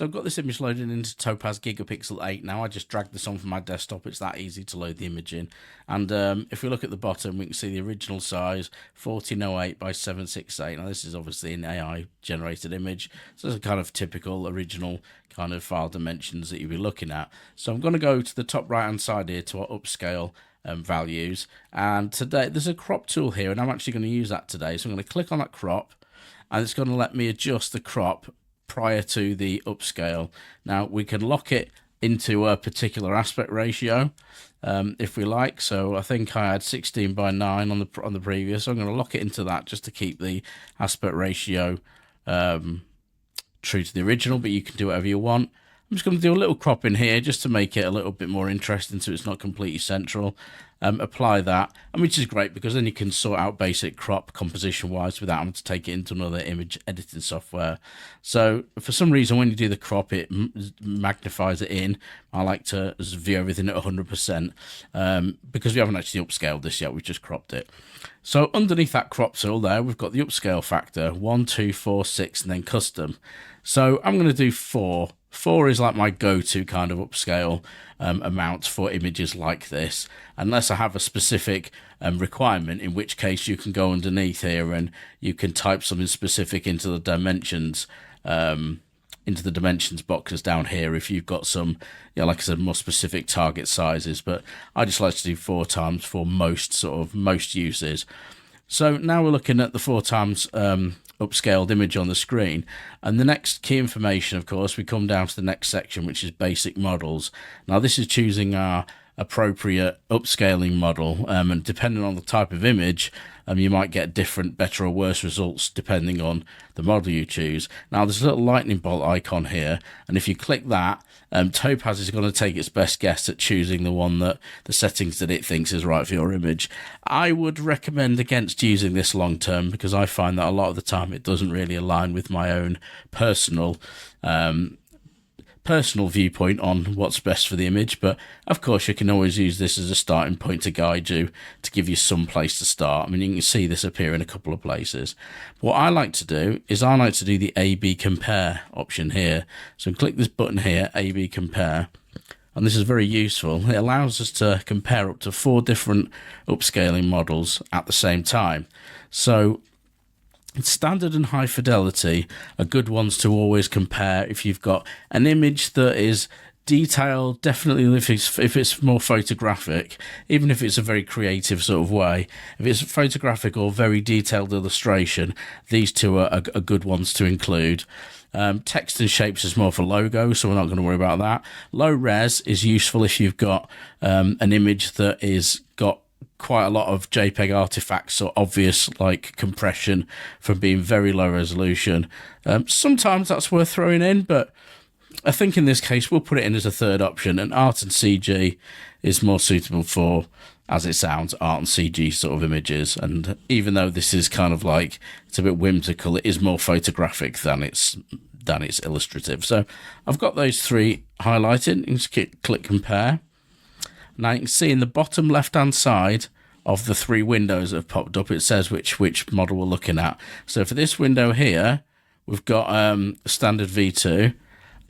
So I've got this image loaded into Topaz Gigapixel 8 now. I just dragged this on from my desktop. It's that easy to load the image in. And if we look at the bottom, we can see the original size, 1408 by 768. Now this is obviously an AI generated image. So it's a kind of typical original kind of file dimensions that you'll be looking at. So I'm going to go to the top right hand side here to our upscale values. And today there's a crop tool here, and I'm actually going to use that today. So I'm going to click on that crop, and it's going to let me adjust the crop prior to the upscale. Now we can lock it into a particular aspect ratio if we like. So I think I had 16 by 9 on the previous. So I'm going to lock it into that just to keep the aspect ratio true to the original, but you can do whatever you want. I'm just going to do a little crop in here just to make it a little bit more interesting so it's not completely central. Apply that, and which is great because then you can sort out basic crop composition wise without having to take it into another image editing software. So for some reason when you do the crop, it magnifies it in. I like to view everything at 100% because we haven't actually upscaled this yet, we've just cropped it. So underneath that crop tool there, we've got the upscale factor 1, 2, 4, 6, and then custom. So I'm going to do 4. 4 is like my go-to kind of upscale amount for images like this, unless I have a specific requirement, in which case you can go underneath here and you can type something specific into the dimensions boxes down here if you've got some, like I said, more specific target sizes. But I just like to do 4 times for most uses. So now we're looking at the 4 times upscaled image on the screen, and the next key information, of course, we come down to the next section, which is basic models. Now this is choosing our appropriate upscaling model, and depending on the type of image, you might get different better or worse results depending on the model you choose. Now there's a little lightning bolt icon here, and if you click that, Topaz is going to take its best guess at choosing the settings that it thinks is right for your image. I would recommend against using this long term because I find that a lot of the time it doesn't really align with my own personal viewpoint on what's best for the image. But of course you can always use this as a starting point to guide you, to give you some place to start. I mean, you can see this appear in a couple of places. What I like to do is I like to do the A/B compare option here. So click this button here, A/B compare, and this is very useful. It allows us to compare up to 4 different upscaling models at the same time. So standard and high fidelity are good ones to always compare if you've got an image that is detailed. Definitely if it's more photographic, even if it's a very creative sort of way, if it's photographic or very detailed illustration, these two are good ones to include. Text and shapes is more for logos, so we're not going to worry about that. Low res is useful if you've got an image that is got quite a lot of JPEG artifacts or obvious like compression from being very low resolution. Sometimes that's worth throwing in, but I think in this case we'll put it in as a third option, and art and CG is more suitable for, as it sounds, art and CG sort of images. And even though this is kind of like, it's a bit whimsical, it is more photographic than it's illustrative. So I've got those 3 highlighted. You just click compare. Now you can see in the bottom left hand side of the 3 windows that have popped up, it says which model we're looking at. So for this window here, we've got standard V2.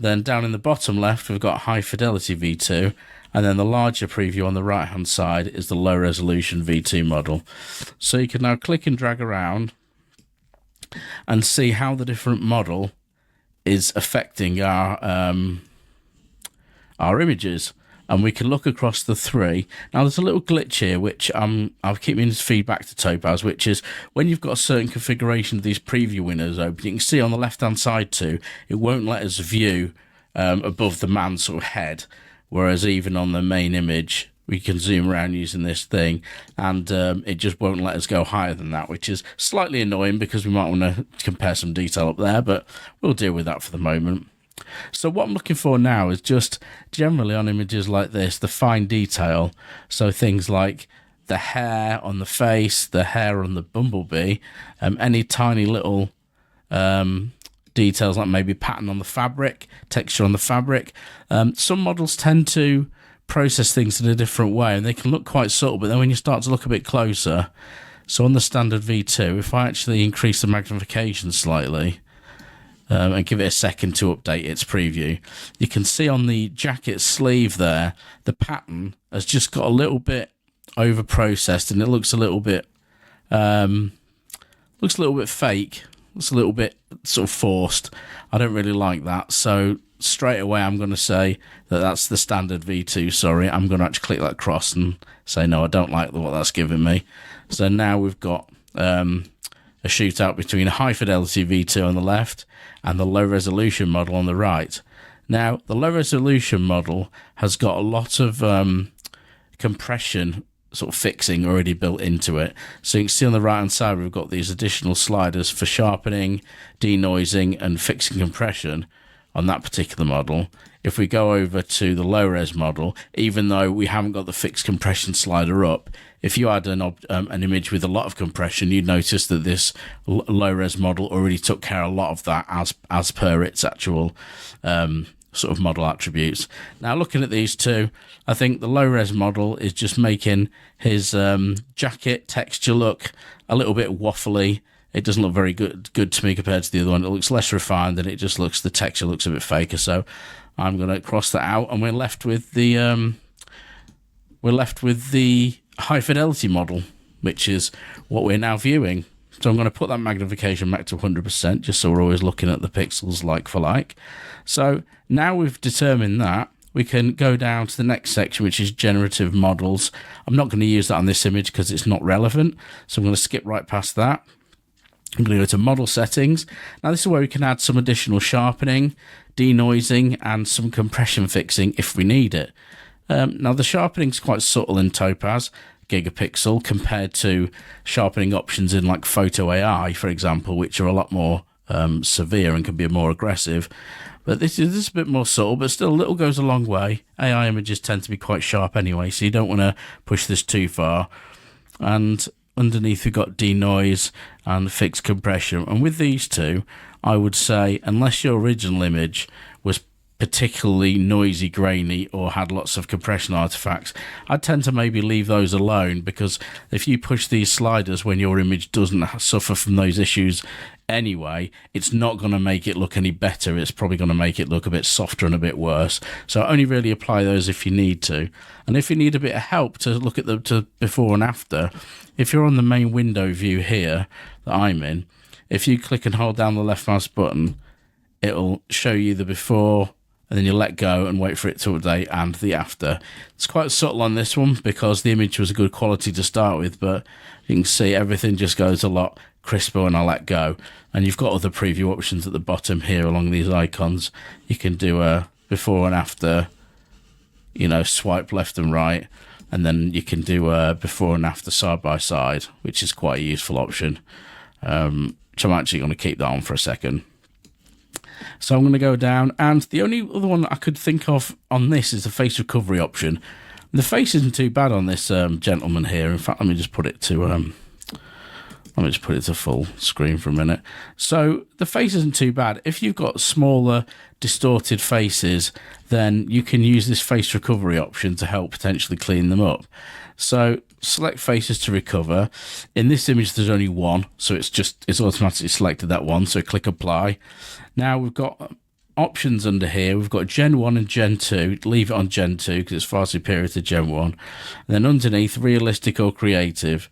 Then down in the bottom left, we've got high fidelity V2. And then the larger preview on the right hand side is the low resolution V2 model. So you can now click and drag around and see how the different model is affecting our images. And we can look across the 3. Now there's a little glitch here, which I'll keep giving feedback to Topaz, which is when you've got a certain configuration of these preview windows open, you can see on the left-hand side too, it won't let us view above the man's sort of head, whereas even on the main image, we can zoom around using this thing, and it just won't let us go higher than that, which is slightly annoying because we might want to compare some detail up there, but we'll deal with that for the moment. So what I'm looking for now is just generally on images like this, the fine detail. So things like the hair on the face, the hair on the bumblebee, any tiny little details like maybe pattern on the fabric, texture on the fabric. Some models tend to process things in a different way and they can look quite subtle, but then when you start to look a bit closer, so on the standard V2, if I actually increase the magnification slightly, and give it a second to update its preview. You can see on the jacket sleeve there, the pattern has just got a little bit over processed, and it looks a little bit fake. Looks a little bit sort of forced. I don't really like that. So straight away, I'm going to say that that's the standard V2. Sorry, I'm going to actually click that cross and say no, I don't like what that's giving me. So now we've got a shootout between a high fidelity V2 on the left and the low resolution model on the right. Now, the low resolution model has got a lot of compression sort of fixing already built into it. So you can see on the right hand side we've got these additional sliders for sharpening, denoising and fixing compression on that particular model. If we go over to the low res model, even though we haven't got the fixed compression slider up, if you had an image with a lot of compression, you'd notice that this low res model already took care of a lot of that as per its actual sort of model attributes. Now, looking at these two, I think the low res model is just making his jacket texture look a little bit waffly. It doesn't look very good to me compared to the other one. It looks less refined, and it just looks, the texture looks a bit faker. So I'm going to cross that out, and we're left with the high fidelity model, which is what we're now viewing. So I'm going to put that magnification back to 100%, just so we're always looking at the pixels like for like. So now we've determined that, we can go down to the next section, which is generative models. I'm not going to use that on this image because it's not relevant. So I'm going to skip right past that. I'm going to go to model settings. Now this is where we can add some additional sharpening, denoising, and some compression fixing if we need it. Now the sharpening is quite subtle in Topaz Gigapixel compared to sharpening options in like Photo AI, for example, which are a lot more severe and can be more aggressive. But this is a bit more subtle, but still a little goes a long way. AI images tend to be quite sharp anyway, so you don't want to push this too far. And underneath we've got denoise and fixed compression. And with these two, I would say, unless your original image was particularly noisy, grainy, or had lots of compression artifacts, I tend to maybe leave those alone, because if you push these sliders when your image doesn't suffer from those issues anyway, it's not going to make it look any better. It's probably going to make it look a bit softer and a bit worse. So only really apply those if you need to. And if you need a bit of help to look at the before and after, if you're on the main window view here that I'm in, if you click and hold down the left mouse button, it'll show you the before, and then you let go and wait for it to update, and the after. It's quite subtle on this one because the image was a good quality to start with, but you can see everything just goes a lot crisper when I let go. And you've got other preview options at the bottom here along these icons. You can do a before and after, you know, swipe left and right, and then you can do a before and after side by side, which is quite a useful option. So I'm actually going to keep that on for a second. So I'm going to go down, and the only other one that I could think of on this is the face recovery option. The face isn't too bad on this gentleman here. In fact, let me just put it to full screen for a minute. So the face isn't too bad. If you've got smaller, distorted faces, then you can use this face recovery option to help potentially clean them up. So select faces to recover. In this image, there's only one, so it's automatically selected that one. So click apply. Now we've got options under here. We've got Gen 1 and Gen 2. Leave it on Gen 2 because it's far superior to Gen 1. And then underneath, realistic or creative.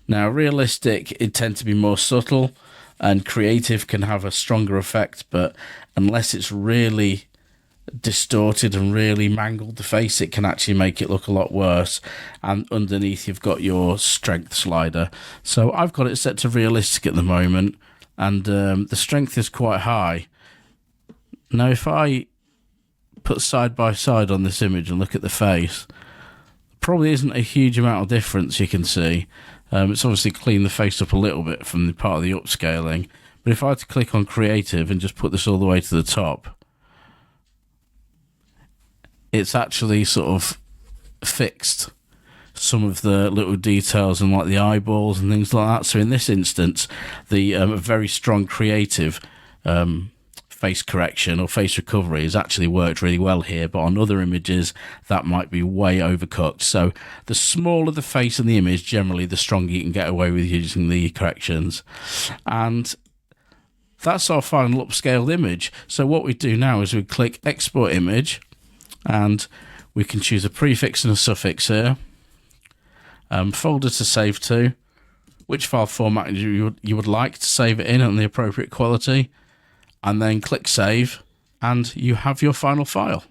Now, realistic, it tends to be more subtle, and creative can have a stronger effect, but unless it's really distorted and really mangled the face, it can actually make it look a lot worse. And underneath, you've got your strength slider. So I've got it set to realistic at the moment, and the strength is quite high. Now, if I put side by side on this image and look at the face, probably isn't a huge amount of difference you can see. It's obviously cleaned the face up a little bit from the part of the upscaling. But if I had to click on creative and just put this all the way to the top, it's actually sort of fixed some of the little details and like the eyeballs and things like that. So in this instance, the very strong creative face correction or face recovery has actually worked really well here, but on other images that might be way overcooked. So the smaller the face in the image, generally the stronger you can get away with using the corrections. And that's our final upscaled image. So what we do now is we click Export Image, and we can choose a prefix and a suffix here, folder to save to, which file format you would like to save it in and the appropriate quality, and then click Save, and you have your final file.